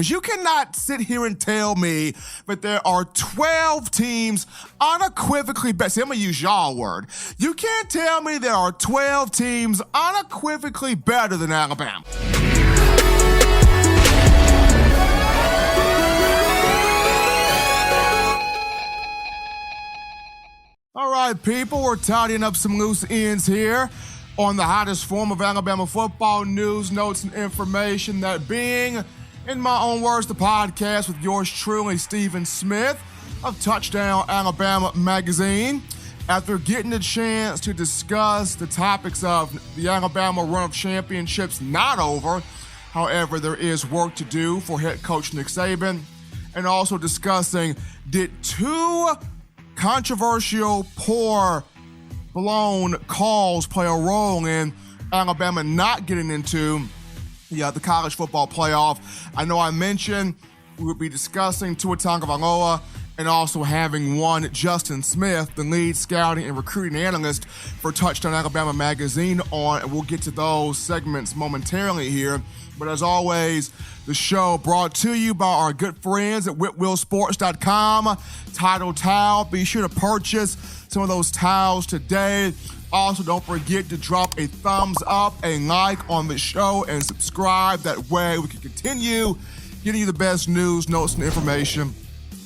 You cannot sit here and tell me that there are 12 teams unequivocally better. See, I'm going to use y'all word. You can't tell me there are 12 teams unequivocally better than Alabama. All right, people, we're tidying up some loose ends here on the hottest form of Alabama football news, notes, and information, that being, in my own words, the podcast with yours truly, Stephen Smith of Touchdown Alabama magazine. After getting the chance to discuss the topics of the Alabama run of championships not over, however, there is work to do for head coach Nick Saban, and also discussing, did two controversial, poor, blown calls play a role in Alabama not getting into the college football playoff? I know I mentioned we would be discussing Tua Tagovailoa and also having one Justin Smith, the lead scouting and recruiting analyst for Touchdown Alabama magazine, on, and we'll get to those segments momentarily here. But as always, the show brought to you by our good friends at WhitwillSports.com. Title Towel. Be sure to purchase some of those towels today. Also, don't forget to drop a thumbs up, a like on the show, and subscribe. That way we can continue getting you the best news, notes, and information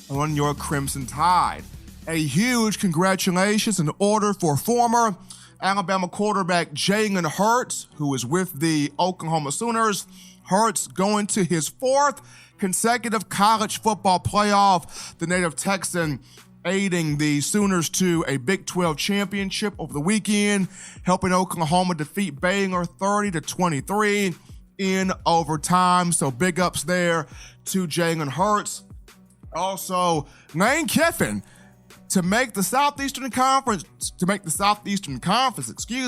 on your Crimson Tide. A huge congratulations in order for former Alabama quarterback Jalen Hurts, who is with the Oklahoma Sooners. Hurts going to his fourth consecutive college football playoff. The native Texan aiding the Sooners to a Big 12 championship over the weekend, helping Oklahoma defeat Baylor 30-23 in overtime. So big ups there to Jalen Hurts. Also, Lane Kiffin to make the Southeastern Conference,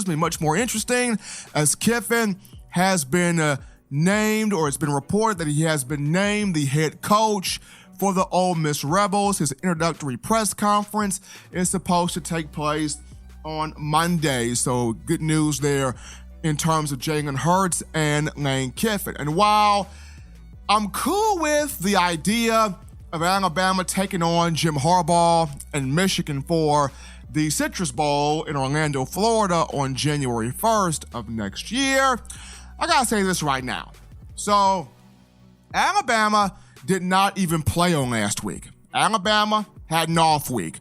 much more interesting, as Kiffin has been named, or it's been reported that he has been named the head coach for the Ole Miss Rebels. His introductory press conference is supposed to take place on Monday. So good news there in terms of Jalen Hurts and Lane Kiffin. And while I'm cool with the idea of Alabama taking on Jim Harbaugh and Michigan for the Citrus Bowl in Orlando, Florida on January 1st of next year, I gotta say this right now. So, Alabama did not even play on last week. Alabama had an off week.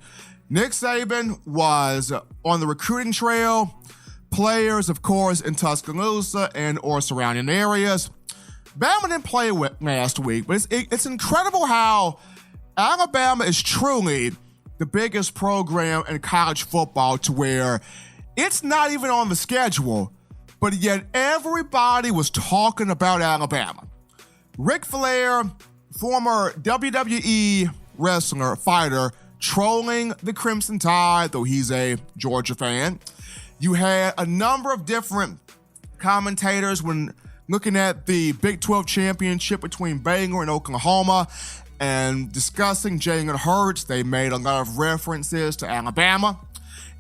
Nick Saban was on the recruiting trail. Players, of course, in Tuscaloosa and or surrounding areas. Bama didn't play last week, but it's incredible how Alabama is truly the biggest program in college football, to where it's not even on the schedule, but yet everybody was talking about Alabama. Ric Flair, former WWE wrestler, fighter, trolling the Crimson Tide, though he's a Georgia fan. You had a number of different commentators when looking at the Big 12 championship between Baylor and Oklahoma and discussing Jalen Hurts. They made a lot of references to Alabama.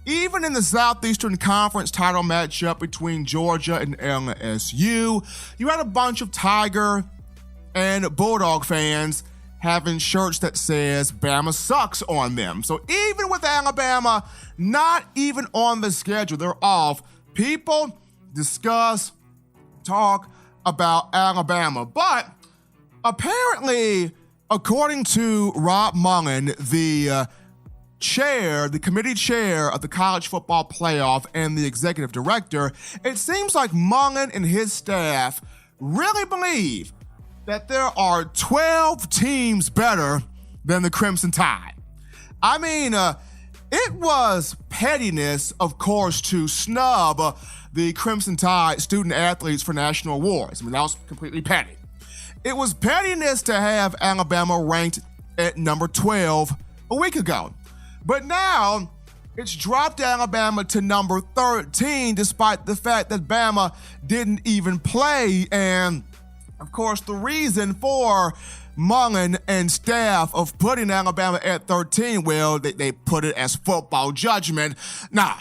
Even in the Southeastern Conference title matchup between Georgia and LSU, you had a bunch of Tiger and Bulldog fans having shirts that says Bama sucks on them. So even with Alabama not even on the schedule, they're off, people discuss, talk about Alabama. But apparently, according to Rob Mullen, the committee chair of the college football playoff and the executive director, it seems like Mullen and his staff really believe that there are 12 teams better than the Crimson Tide. I mean, it was pettiness, of course, to snub the Crimson Tide student athletes for national awards. I mean, that was completely petty. It was pettiness to have Alabama ranked at number 12 a week ago. But now it's dropped Alabama to number 13, despite the fact that Bama didn't even play. And of course, the reason for Mullen and staff of putting Alabama at 13, well, they put it as football judgment. Nah,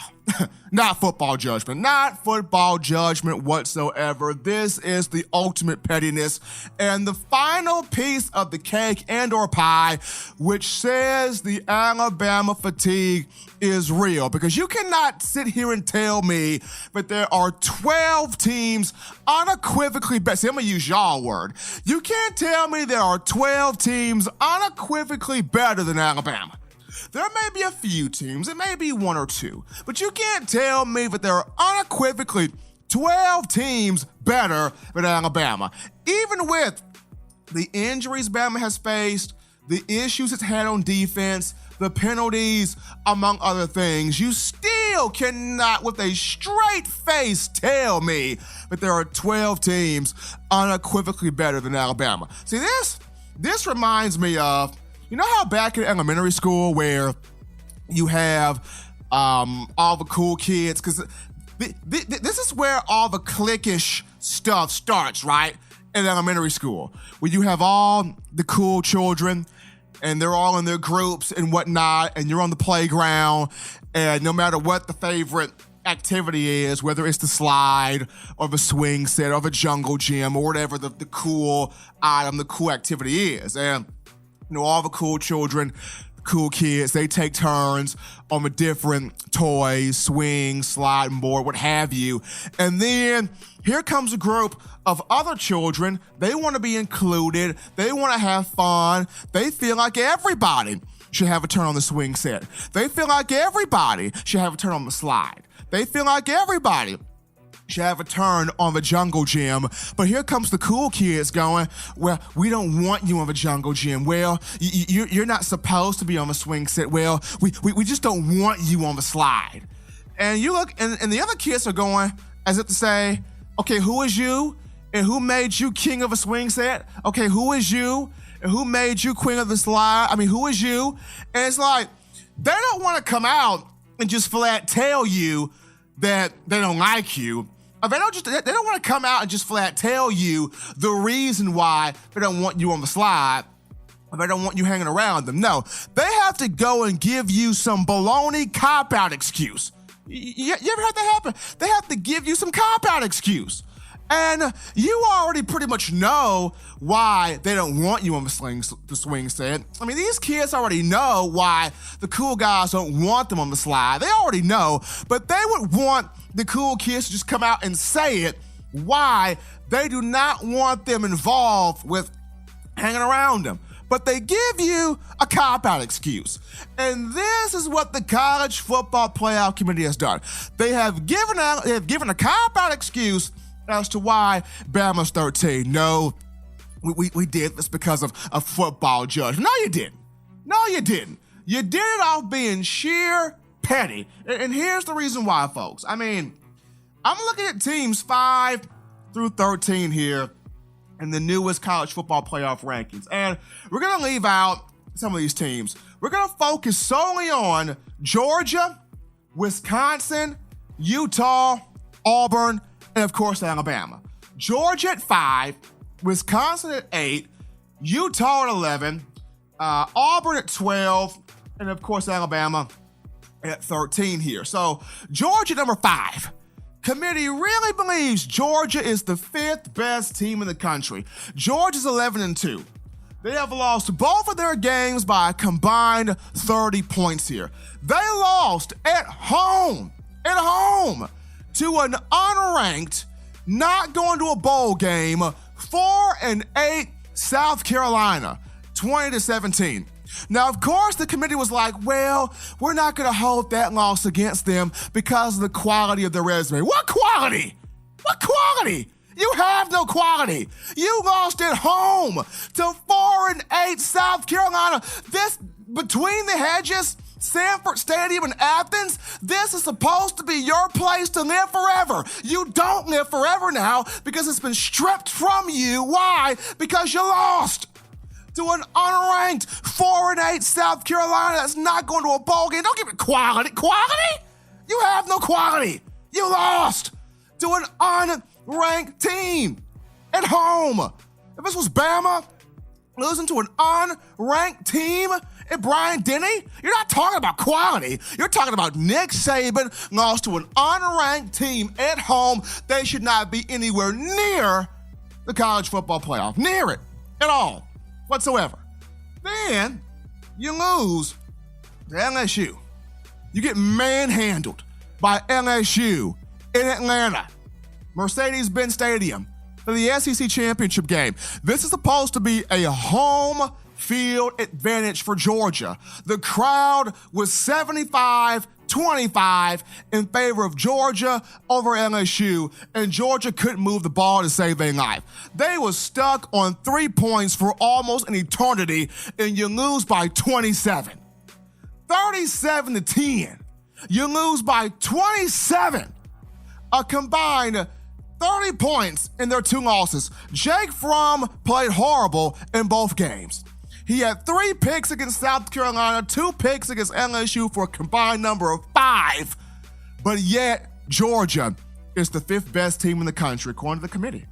not football judgment. Not football judgment whatsoever. This is the ultimate pettiness and the final piece of the cake and or pie, which says the Alabama fatigue is real. Because you cannot sit here and tell me that there are 12 teams unequivocally better. See, I'm going to use y'all word. You can't tell me there are 12 teams unequivocally better than Alabama. There may be a few teams, it may be one or two, but you can't tell me that there are unequivocally 12 teams better than Alabama. Even with the injuries Bama has faced, the issues it's had on defense, the penalties, among other things, you still cannot, with a straight face, tell me that there are 12 teams unequivocally better than Alabama. See, this reminds me of, you know how back in elementary school where you have all the cool kids, because this is where all the cliquish stuff starts, right? In elementary school, where you have all the cool children and they're all in their groups and whatnot, and you're on the playground, and no matter what the favorite activity is, whether it's the slide or the swing set or the jungle gym or whatever the cool item, the cool activity is. And you know, all the cool children, cool kids, they take turns on the different toys, swing, sliding board, what have you. And then here comes a group of other children. They want to be included. They want to have fun. They feel like everybody should have a turn on the swing set. They feel like everybody should have a turn on the slide. They feel like everybody should have a turn on the jungle gym. But here comes the cool kids going, well, we don't want you on the jungle gym. Well, you're not supposed to be on the swing set. Well, we just don't want you on the slide. And you look, and the other kids are going as if to say, okay, who is you? And who made you king of a swing set? Okay, who is you? And who made you queen of the slide? I mean, who is you? And it's like, they don't want to come out and just flat tell you that they don't like you. Or they don't want to come out and just flat tell you the reason why they don't want you on the slide, or they don't want you hanging around them. No, they have to go and give you some baloney cop-out excuse. You ever had that happen? They have to give you some cop-out excuse. And you already pretty much know why they don't want you on the swing set. I mean, these kids already know why the cool guys don't want them on the slide. They already know, but they would want the cool kids to just come out and say it, why they do not want them involved with hanging around them. But they give you a cop-out excuse. And this is what the College Football Playoff Committee has done. They have given a cop-out excuse as to why Bama's 13. No, we did this because of a football judge. No, you didn't. No, you didn't. You did it off being sheer petty. And here's the reason why, folks. I mean, I'm looking at teams 5 through 13 here in the newest college football playoff rankings. And we're going to leave out some of these teams. We're going to focus solely on Georgia, Wisconsin, Utah, Auburn, and of course, Alabama. Georgia at 5, Wisconsin at 8, Utah at 11, Auburn at 12, and of course, Alabama at 13 here. So Georgia number 5. Committee really believes Georgia is the 5th best team in the country. Georgia's 11-2. They have lost both of their games by a combined 30 points here. They lost at home to an unranked, not going to a bowl game, 4-8 South Carolina, 20-17. Now, of course, the committee was like, well, we're not going to hold that loss against them because of the quality of their resume. What quality? What quality? You have no quality. You lost at home to 4-8 South Carolina. This, between the hedges, Sanford Stadium in Athens, this is supposed to be your place to live forever. You don't live forever now because it's been stripped from you. Why? Because you lost to an unranked 4-8 South Carolina that's not going to a bowl game. Don't give it quality. Quality? You have no quality. You lost to an unranked team at home. If this was Bama, losing to an unranked team in Bryant-Denny? You're not talking about quality. You're talking about Nick Saban lost to an unranked team at home. They should not be anywhere near the college football playoff. Near it at all, whatsoever. Then you lose to LSU. You get manhandled by LSU in Atlanta, Mercedes-Benz Stadium, for the SEC championship game. This is supposed to be a home field advantage for Georgia. The crowd was 75-25 in favor of Georgia over LSU, and Georgia couldn't move the ball to save their life. They were stuck on 3 points for almost an eternity, and you lose by 27. 37-10. You lose by 27. A combined 30 points in their 2 losses. Jake Fromm played horrible in both games. He had 3 picks against South Carolina, 2 picks against LSU for a combined number of 5. But yet, Georgia is the 5th best team in the country, according to the committee.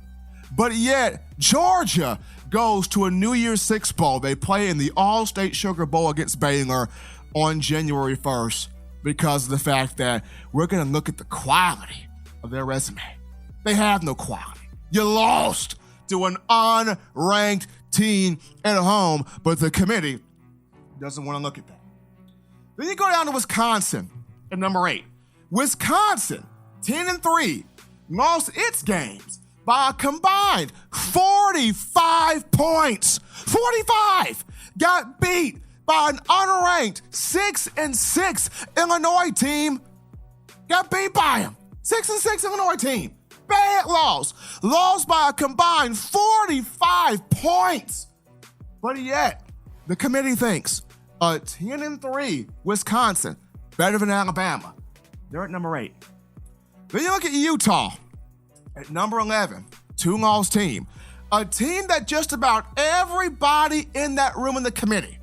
But yet, Georgia goes to a New Year's Six Bowl. They play in the All-State Sugar Bowl against Baylor on January 1st because of the fact that we're going to look at the quality of their resume. They have no quality. You lost to an unranked team at home, but the committee doesn't want to look at that. Then you go down to Wisconsin at number 8. Wisconsin, 10-3, lost its games by a combined 45 points. 45! Got beat by an unranked 6-6 Illinois team. Got beat by them. 6-6 Illinois team. Bad loss. Lost by a combined 45 points. But yet, the committee thinks a 10-3 Wisconsin better than Alabama. They're at number 8. Then you look at Utah at number 11, 2-loss team. A team that just about everybody in that room in the committee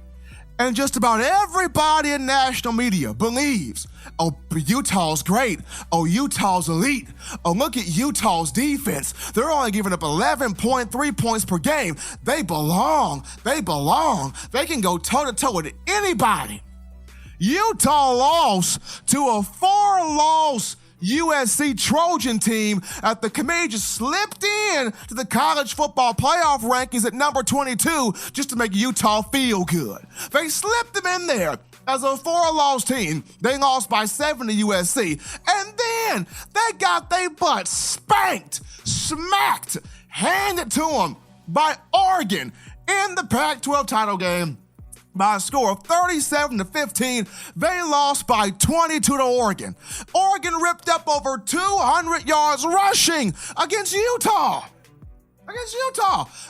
and just about everybody in national media believes, oh, Utah's great. Oh, Utah's elite. Oh, look at Utah's defense. They're only giving up 11.3 points per game. They belong. They belong. They can go toe-to-toe with anybody. Utah lost to a 4-loss USC Trojan team at the committee just slipped in to the college football playoff rankings at number 22 just to make Utah feel good. They slipped them in there as a 4-loss team. They lost by 7 to USC. And then they got their butt spanked, smacked, handed to them by Oregon in the Pac-12 title game. By a score of 37-15, they lost by 22 to Oregon. Oregon ripped up over 200 yards rushing against Utah.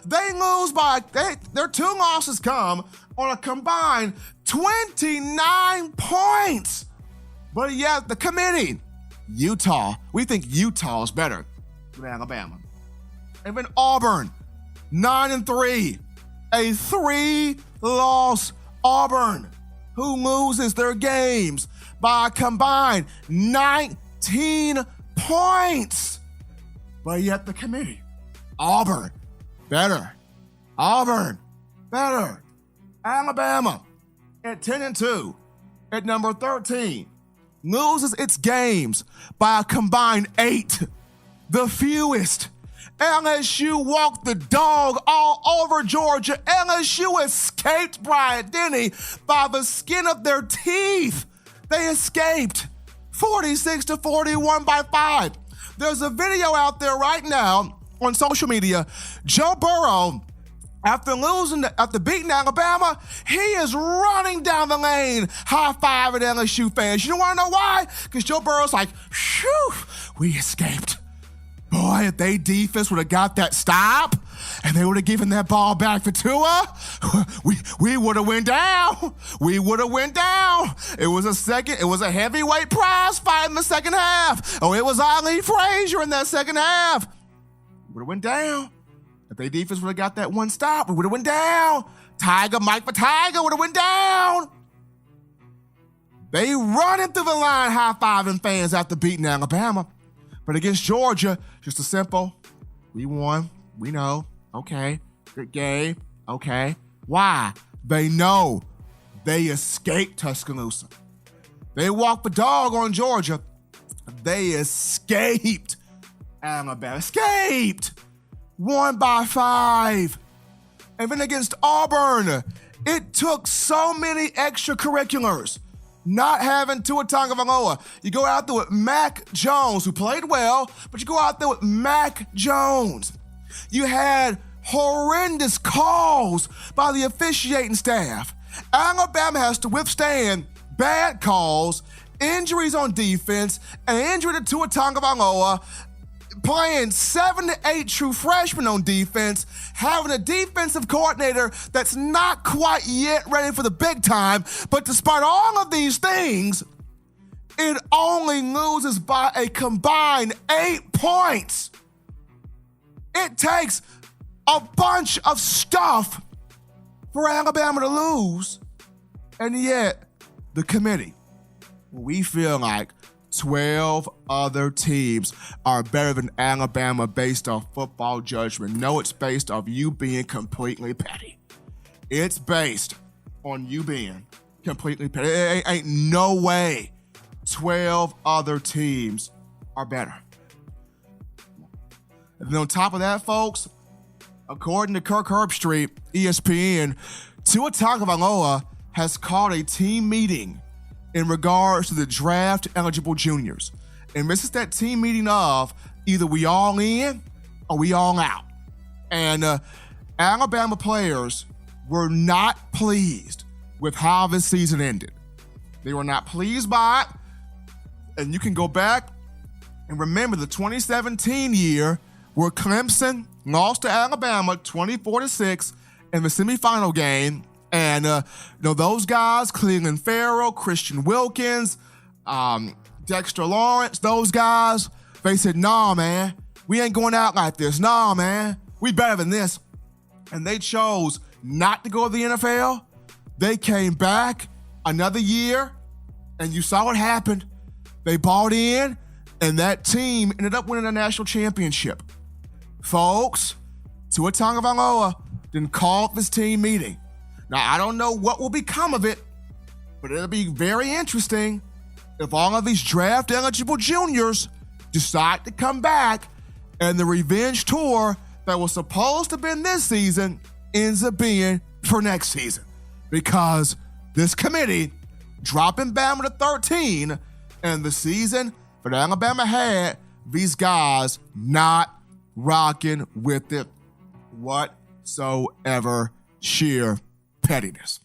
They lose by, their 2 losses come on a combined 29 points. But yet the committee, Utah, we think Utah is better than Alabama. And then Auburn, 9-3, a 3-loss Auburn, who loses their games by a combined 19 points. But yet the committee, Auburn, better. Alabama, at 10-2, at number 13, loses its games by a combined 8, the fewest. LSU walked the dog all over Georgia. LSU escaped Bryant-Denny by the skin of their teeth. They escaped 46-41 by 5. There's a video out there right now on social media. Joe Burrow, after beating Alabama, he is running down the lane, high-fiving LSU fans. You want to know why? Because Joe Burrow's like, phew, we escaped. Boy, if they defense would have got that stop and they would have given that ball back to Tua, we would have went down. It was a heavyweight prize fight in the second half. Oh, it was Ali Frazier in that second half. Would have went down. If they defense would have got that one stop, we would have went down. Mike for Tiger would have went down. They running through the line high-fiving fans after beating Alabama. But against Georgia, just a simple, we won, we know, okay, good game, okay? Why? They know they escaped Tuscaloosa. They walked the dog on Georgia. They escaped Alabama. Escaped! Won by 5. And then against Auburn, it took so many extracurriculars. Not having Tua Tagovailoa. You go out there with Mac Jones, who played well, but you go out there with Mac Jones. You had horrendous calls by the officiating staff. Alabama has to withstand bad calls, injuries on defense, an injury to Tua Tagovailoa, playing 7 to 8 true freshmen on defense, having a defensive coordinator that's not quite yet ready for the big time. But despite all of these things, it only loses by a combined 8 points. It takes a bunch of stuff for Alabama to lose. And yet, the committee, we feel like 12 other teams are better than Alabama based off football judgment. No, it's based off you being completely petty. It's based on you being completely petty. Ain't no way 12 other teams are better. And then on top of that, folks, according to Kirk Herbstreit, ESPN, Tua Tagovailoa has called a team meeting in regards to the draft-eligible juniors. And this is that team meeting of either we all in or we all out. And Alabama players were not pleased with how this season ended. They were not pleased by it. And you can go back and remember the 2017 year where Clemson lost to Alabama 24-6 in the semifinal game. And, those guys, Cleveland Farrell, Christian Wilkins, Dexter Lawrence, those guys, they said, nah, man, we ain't going out like this. Nah, man, we better than this. And they chose not to go to the NFL. They came back another year, and you saw what happened. They bought in, and that team ended up winning a national championship. Folks, Tua Tagovailoa didn't call this team meeting. Now, I don't know what will become of it, but it'll be very interesting if all of these draft-eligible juniors decide to come back and the revenge tour that was supposed to have been this season ends up being for next season. Because this committee dropping Bama to 13 and the season that Alabama had, these guys not rocking with it whatsoever. Sheer pettiness.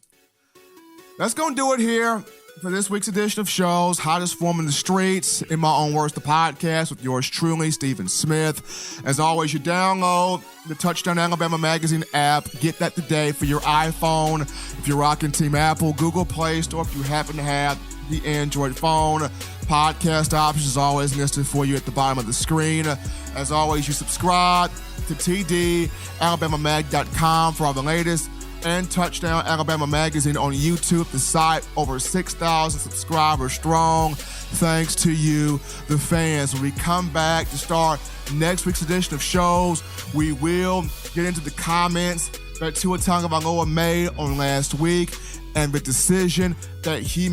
That's going to do it here for this week's edition of shows, Hottest Form in the Streets, In My Own Words, the podcast with yours truly, Stephen Smith. As always, you download the Touchdown Alabama Magazine app. Get that today for your iPhone. If you're rocking Team Apple, Google Play Store, if you happen to have the Android phone. Podcast options is always listed for you at the bottom of the screen. As always, you subscribe to TDAlabamaMag.com for all the latest, and Touchdown Alabama Magazine on YouTube. The site over 6,000 subscribers strong. Thanks to you, the fans. When we come back to start next week's edition of shows, we will get into the comments that Tua Tagovailoa made on last week and the decision that he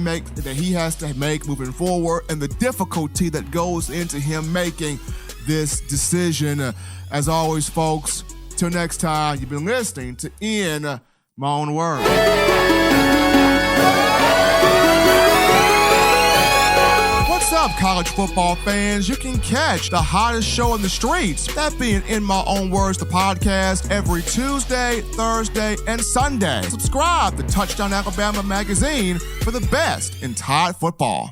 has to make moving forward and the difficulty that goes into him making this decision. As always, folks, till next time, you've been listening to In My Own Words. What's up, college football fans? You can catch the hottest show in the streets, that being In My Own Words, the podcast, every Tuesday, Thursday, and Sunday. Subscribe to Touchdown Alabama Magazine for the best in Tide football.